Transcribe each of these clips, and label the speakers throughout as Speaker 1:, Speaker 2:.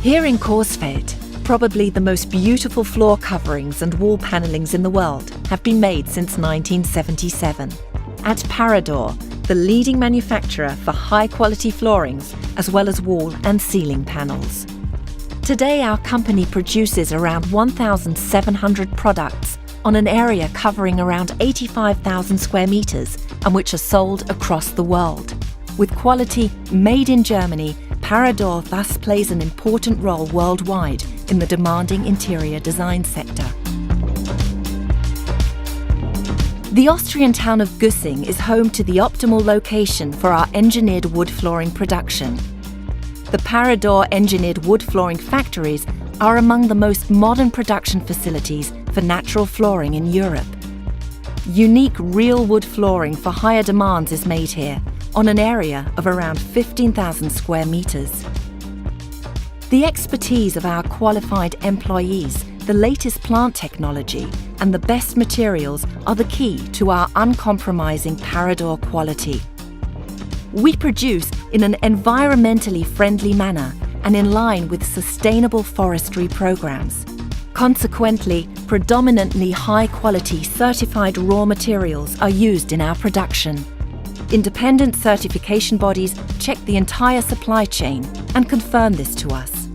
Speaker 1: Here in Coesfeld, probably the most beautiful floor coverings and wall panellings in the world have been made since 1977. At Parador, the leading manufacturer for high-quality floorings as well as wall and ceiling panels. Today our company produces around 1,700 products on an area covering around 85,000 square metres and which are sold across the world. With quality made in Germany, Parador thus plays an important role worldwide in the demanding interior design sector. The Austrian town of Güssing is home to the optimal location for our engineered wood flooring production. The Parador engineered wood flooring factories are among the most modern production facilities for natural flooring in Europe. Unique real wood flooring for higher demands is made here, on an area of around 15,000 square metres. The expertise of our qualified employees, the latest plant technology and the best materials are the key to our uncompromising Parador quality. We produce in an environmentally friendly manner and in line with sustainable forestry programs. Consequently, predominantly high-quality certified raw materials are used in our production. Independent certification bodies check the entire supply chain and confirm this to us.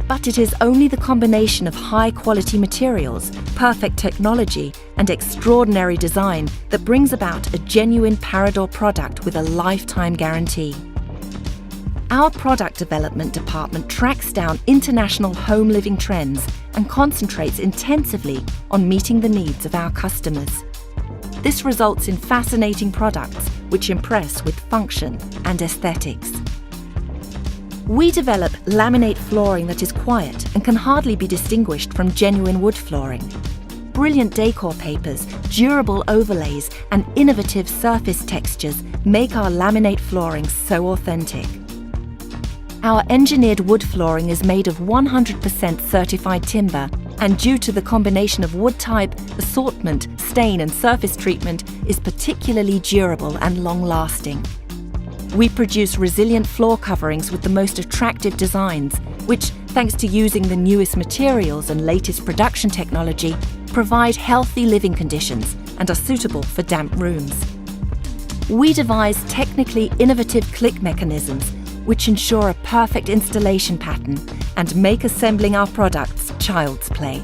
Speaker 1: But it is only the combination of high-quality materials, perfect technology and extraordinary design that brings about a genuine Parador product with a lifetime guarantee. Our product development department tracks down international home living trends and concentrates intensively on meeting the needs of our customers. This results in fascinating products which impress with function and aesthetics. We develop laminate flooring that is quiet and can hardly be distinguished from genuine wood flooring. Brilliant decor papers, durable overlays and innovative surface textures make our laminate flooring so authentic. Our engineered wood flooring is made of 100% certified timber and due to the combination of wood type, assortment, stain and surface treatment is particularly durable and long-lasting. We produce resilient floor coverings with the most attractive designs, which, thanks to using the newest materials and latest production technology, provide healthy living conditions and are suitable for damp rooms. We devise technically innovative click mechanisms which ensure a perfect installation pattern and make assembling our products child's play.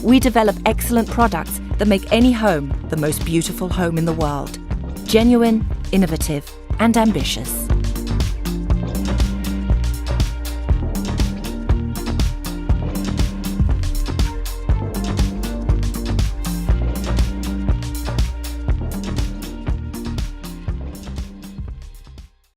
Speaker 1: We develop excellent products that make any home the most beautiful home in the world. Genuine, innovative and ambitious.